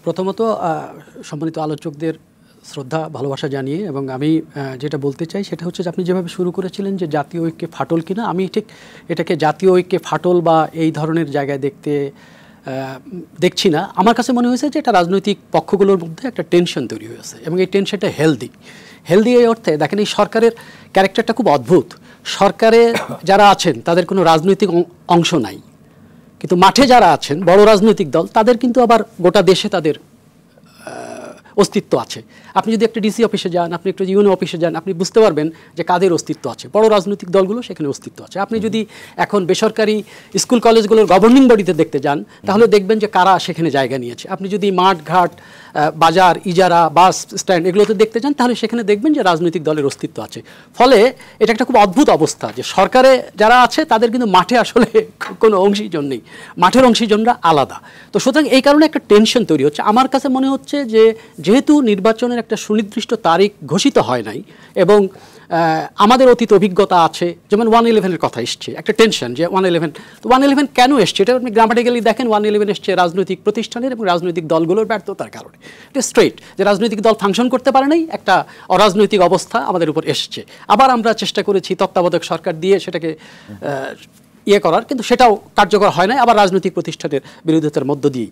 প্রথমত সম্মানিত আলোচকদের শ্রদ্ধা ভালোবাসা জানিয়ে এবং আমি যেটা বলতে চাই সেটা হচ্ছে যে আপনি যেভাবে শুরু করেছিলেন যে জাতীয় ঐক্যে ফাটল কিনা, আমি ঠিক এটাকে জাতীয় ঐক্যে ফাটল বা এই ধরনের জায়গায় দেখছি না। আমার কাছে মনে হয়েছে যে এটা রাজনৈতিক পক্ষগুলোর মধ্যে একটা টেনশন তৈরি হয়েছে এবং এই টেনশনটা হেলদি এই অর্থে দেখেন এই সরকারের ক্যারেক্টারটা খুব অদ্ভুত। সরকারে যারা আছেন তাদের কোনো রাজনৈতিক অংশ নাই, কিন্তু মাঠে যারা আছেন বড় রাজনৈতিক দল তাদের কিন্তু আবার গোটা দেশে তাদের অস্তিত্ব আছে। আপনি যদি একটা ডিসি অফিসে যান, আপনি একটা ইউনো অফিসে যান, আপনি বুঝতে পারবেন যে কাদের অস্তিত্ব আছে। বড় রাজনৈতিক দলগুলো সেখানে অস্তিত্ব আছে। আপনি যদি এখন বেসরকারি স্কুল কলেজগুলোর গভর্নিং বডিতে দেখতে যান তাহলে দেখবেন যে কারা সেখানে জায়গা নিয়েছে। আপনি যদি মাঠ ঘাট বাজার ইজারা বাস স্ট্যান্ড এগুলোতে দেখতে যান তাহলে সেখানে দেখবেন যে রাজনৈতিক দলের অস্তিত্ব আছে। ফলে এটা একটা খুব অদ্ভুত অবস্থা যে সরকারে যারা আছে তাদের কিন্তু মাঠে আসলে কোনো অংশীজন নেই, মাঠের অংশীজনরা আলাদা। তো সুতরাং এই কারণে একটা টেনশন তৈরি হচ্ছে। আমার কাছে মনে হচ্ছে যে যেহেতু নির্বাচনের একটা সুনির্দিষ্ট তারিখ ঘোষিত হয় নাই এবং আমাদের অতীত অভিজ্ঞতা আছে, যেমন 111-এর কথা এসছে, একটা টেনশন যে 111, তো 111 কেন এসছে এটা আপনি গ্রামাটিক্যালি দেখেন। 111 এসছে রাজনৈতিক প্রতিষ্ঠানের এবং রাজনৈতিক দলগুলোর ব্যর্থতার কারণে। এটা স্ট্রেট যে রাজনৈতিক দল ফাংশন করতে পারে নাই, একটা অরাজনৈতিক অবস্থা আমাদের উপর এসছে। আবার আমরা চেষ্টা করেছি তত্ত্বাবধায়ক সরকার দিয়ে সেটাকে করার, কিন্তু সেটাও কার্যকর হয় না, আবার রাজনৈতিক প্রতিষ্ঠানের বিরোধিতার মধ্য দিয়ে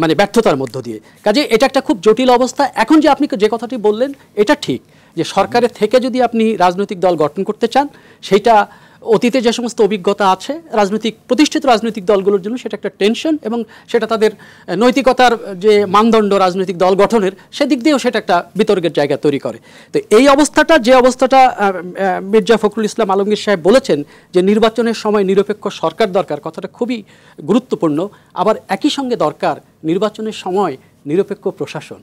মানে ব্যর্থতার মধ্য দিয়ে। কাজে এটা একটা খুব জটিল অবস্থা। এখন যে আপনি যে কথাটি বললেন এটা ঠিক যে সরকারের থেকে যদি আপনি রাজনৈতিক দল গঠন করতে চান সেইটা অতীতে যে সমস্ত অভিজ্ঞতা আছে প্রতিষ্ঠিত রাজনৈতিক দলগুলোর জন্য সেটা একটা টেনশন এবং সেটা তাদের নৈতিকতার যে মানদণ্ড রাজনৈতিক দল গঠনের সেদিক দিয়েও সেটা একটা বিতর্কের জায়গা তৈরি করে। তো এই অবস্থাটা মির্জা ফখরুল ইসলাম আলমগীর সাহেব বলেছেন যে নির্বাচনের সময় নিরপেক্ষ সরকার দরকার, কথাটা খুবই গুরুত্বপূর্ণ। আবার একই সঙ্গে দরকার নির্বাচনের সময় নিরপেক্ষ প্রশাসন,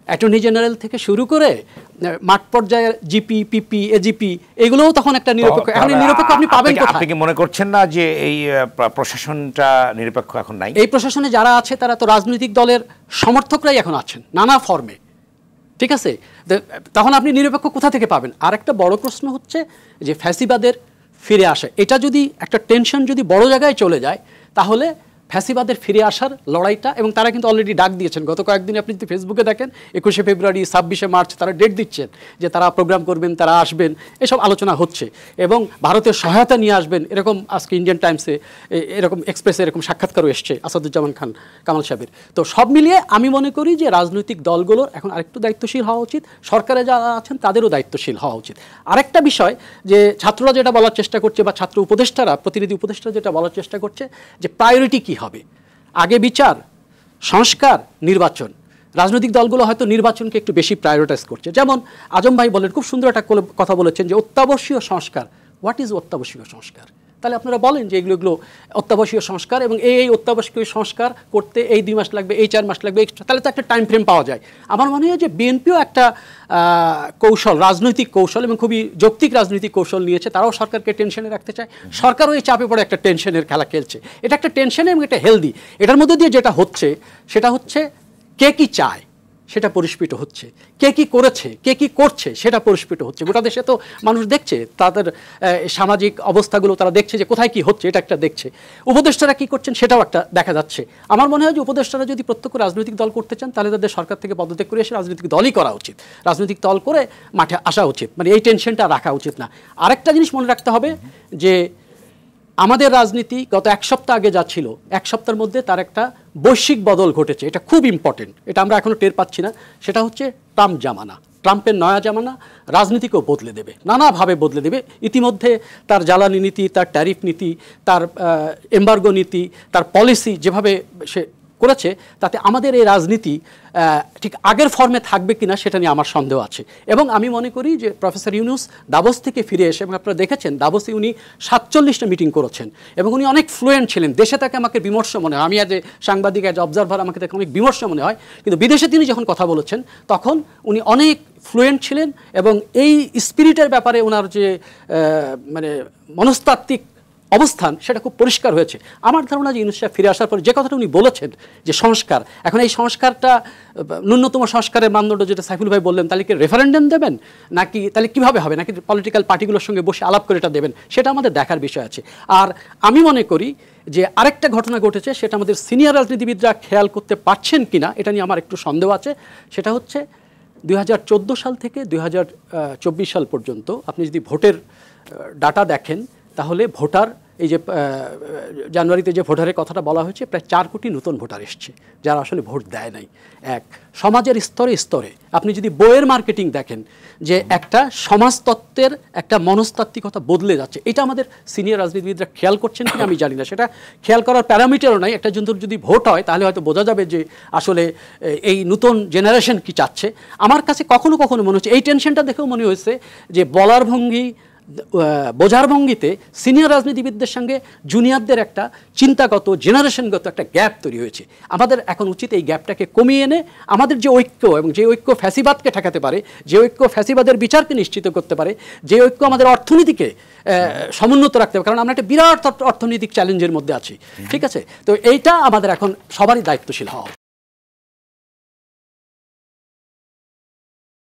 অ্যাটর্নি জেনারেল থেকে শুরু করে মাঠ পর্যায়ের জিপি পিপি এজিপি এগুলোও তখন একটা নিরপেক্ষ। এখন নিরপেক্ষ আপনি পাবেন কোথায়? আপনি কি মনে করছেন না যে এই প্রশাসনটা নিরপেক্ষ এখন নাই? এই প্রশাসনে যারা আছে তারা তো রাজনৈতিক দলের সমর্থকরাই এখন আছেন নানা ফর্মে, ঠিক আছে? তখন আপনি নিরপেক্ষ কোথা থেকে পাবেন? আর একটা বড় প্রশ্ন হচ্ছে যে ফ্যাসিবাদের ফিরে আসে। এটা যদি একটা টেনশন যদি বড় জায়গায় চলে যায় তাহলে ফ্যাসিবাদের ফিরে আসার লড়াইটা, এবং তারা কিন্তু অলরেডি ডাক দিয়েছেন গত কয়েকদিন আপনি যদি ফেসবুকে দেখেন 21শে ফেব্রুয়ারি 26শে মার্চ তারা ডেট দিচ্ছেন যে তারা প্রোগ্রাম করবেন, তারা আসবেন, এসব আলোচনা হচ্ছে এবং ভারতের সহায়তা নিয়ে আসবেন। এরকম আজকে ইন্ডিয়ান টাইমসে এরকম এক্সপ্রেসে এরকম সাক্ষাৎকারও এসছে আসাদুজ্জামান খান কামাল সাহেবের। তো সব মিলিয়ে আমি মনে করি যে রাজনৈতিক দলগুলোর এখন আরেকটু দায়িত্বশীল হওয়া উচিত, সরকারে যারা আছেন তাদেরও দায়িত্বশীল হওয়া উচিত। আরেকটা বিষয় যে ছাত্ররা যেটা বলার চেষ্টা করছে বা ছাত্র উপদেষ্টারা প্রতিনিধি উপদেষ্টারা যেটা বলার চেষ্টা করছে যে প্রায়োরিটি কী হবে, আগে বিচার সংস্কার নির্বাচন। রাজনৈতিক দলগুলো হয়তো নির্বাচনকে একটু বেশি প্রায়োরিটাইজ করছে। যেমন আজম ভাই বলেন, খুব সুন্দর একটা কথা বলেছেন যে অত্যাবশ্যকীয় সংস্কার। হোয়াট ইজ অত্যাবশ্যকীয় সংস্কার? তাহলে আপনারা বলেন যে এগুলো অত্যাবশ্যকীয় সংস্কার এবং এই অত্যাবশ্যকীয় সংস্কার করতে এই 2 মাস লাগবে, এই 4 মাস লাগবে, তাহলে তো একটা টাইম ফ্রেম পাওয়া যায়। আমার মনে হয় যে বিএনপিও একটা কৌশল, রাজনৈতিক কৌশল এবং খুবই যৌক্তিক রাজনৈতিক কৌশল নিয়েছে। তারাও সরকারকে টেনশনে রাখতে চায়, সরকারও এই চাপে পড়ে একটা টেনশনের খেলা খেলছে। এটা একটা টেনশনে এবং এটা হেলদি। এটার মধ্যে দিয়ে যেটা হচ্ছে সেটা হচ্ছে কে কি চায় সেটা পরিস্ফুট হচ্ছে, কে কি করেছে কে কি করছে সেটা পরিস্ফুট হচ্ছে। গোটা দেশে তো মানুষ দেখছে, তাদের সামাজিক অবস্থাগুলো তারা দেখছে যে কোথায় কি হচ্ছে, এটা একটা দেখছে। উপদেষ্টারা কি করছেন সেটাও একটা দেখা যাচ্ছে। আমার মনে হয় যে উপদেষ্টারা যদি প্রত্যক্ষ রাজনৈতিক দল করতে চান তাহলে তাদের সরকার থেকে পদত্যাগ করে এসে রাজনৈতিক দলই করা উচিত, রাজনৈতিক দল করে মাঠে আসা উচিত, মানে এই টেনশনটা রাখা উচিত না। আরেকটা জিনিস মনে রাখতে হবে যে আমাদের রাজনীতি গত 1 সপ্তাহ আগে যা ছিল 1 সপ্তাহের মধ্যে তার একটা বৈশ্বিক বদল ঘটেছে। এটা খুব ইম্পর্টেন্ট, এটা আমরা এখনো টের পাচ্ছি না। সেটা হচ্ছে ট্রাম্প জামানা, ট্রাম্পের নয়া জামানা রাজনীতিকেও বদলে দেবে, নানাভাবে বদলে দেবে। ইতিমধ্যে তার জ্বালানি নীতি, তার ট্যারিফ নীতি, তার এমবার্গো নীতি, তার পলিসি যেভাবে সে করেছে তাতে আমাদের এই রাজনীতি ঠিক আগের ফর্মে থাকবে কিনা সেটা নিয়ে আমার সন্দেহ আছে। এবং আমি মনে করি যে প্রফেসর ইউনূস দাভোস থেকে ফিরে এসে, এবং আপনারা দেখেছেন দাভোসে উনি 47টা মিটিং করেছেন এবং উনি অনেক ফ্লুয়েন্ট ছিলেন। দেশে তাকে আমাকে বিমর্ষ মনে হয়, আমি অ্যাজ এ সাংবাদিক অ্যাজ অবজারভার আমাকে তাকে অনেক বিমর্ষ মনে হয়, কিন্তু বিদেশে তিনি যখন কথা বলেছেন তখন উনি অনেক ফ্লুয়েন্ট ছিলেন এবং এই স্পিরিটের ব্যাপারে ওনার যে মানে মনস্তাত্ত্বিক অবস্থান সেটা খুব পরিষ্কার হয়েছে। আমার ধারণা যে ইউনূস সাহেব ফিরে আসার পরে যে কথাটা উনি বলেছেন যে সংস্কার, এখন এই সংস্কারটা ন্যূনতম সংস্কারের মানদণ্ড যেটা সাইফুল ভাই বললেন, তাহলে কি রেফারেন্ডাম দেবেন নাকি তাহলে কীভাবে হবে, নাকি পলিটিক্যাল পার্টিগুলোর সঙ্গে বসে আলাপ করে এটা দেবেন, সেটা আমাদের দেখার বিষয় আছে। আর আমি মনে করি যে আরেকটা ঘটনা ঘটেছে, সেটা আমাদের সিনিয়র রাজনীতিবিদরা খেয়াল করতে পারছেন কিনা এটা নিয়ে আমার একটু সন্দেহ আছে। সেটা হচ্ছে 2014 সাল থেকে 2024 সাল পর্যন্ত আপনি যদি ভোটের ডাটা দেখেন, তাহলে ভোটার এই যে জানুয়ারিতে যে ভোটারের কথাটা বলা হয়েছে, প্রায় 4 কোটি নতুন ভোটার এসছে যারা আসলে ভোট দেয় নাই। এক, সমাজের স্তরে স্তরে আপনি যদি বইয়ের মার্কেটিং দেখেন, যে একটা সমাজতত্ত্বের একটা মনস্তাত্ত্বিকতা বদলে যাচ্ছে, এটা আমাদের সিনিয়র রাজনীতিবিদরা খেয়াল করছেন কিনা আমি জানি না। সেটা খেয়াল করার প্যারামিটারও নাই। একটা যদি ভোট হয় তাহলে হয়তো বোঝা যাবে যে আসলে এই নতুন জেনারেশন কি চাচ্ছে। আমার কাছে কখনো কখনো মনে হচ্ছে, এই টেনশনটা দেখেও মনে হয়েছে যে বলার ভঙ্গি, বোঝার ভঙ্গিতে সিনিয়র রাজনীতিবিদদের সঙ্গে জুনিয়রদের একটা চিন্তাগত জেনারেশনগত একটা গ্যাপ তৈরি হয়েছে। আমাদের এখন উচিত এই গ্যাপটাকে কমিয়ে এনে আমাদের যে ঐক্য, এবং যে ঐক্য ফ্যাসিবাদকে ঠেকাতে পারে, যে ঐক্য ফ্যাসিবাদের বিচারকে নিশ্চিত করতে পারে, যে ঐক্য আমাদের অর্থনীতিকে সমুন্নত রাখতে হবে, কারণ আমরা একটা বিরাট অর্থনৈতিক চ্যালেঞ্জের মধ্যে আছি। ঠিক আছে, তো এইটা আমাদের এখন সবারই দায়িত্বশীল হওয়া।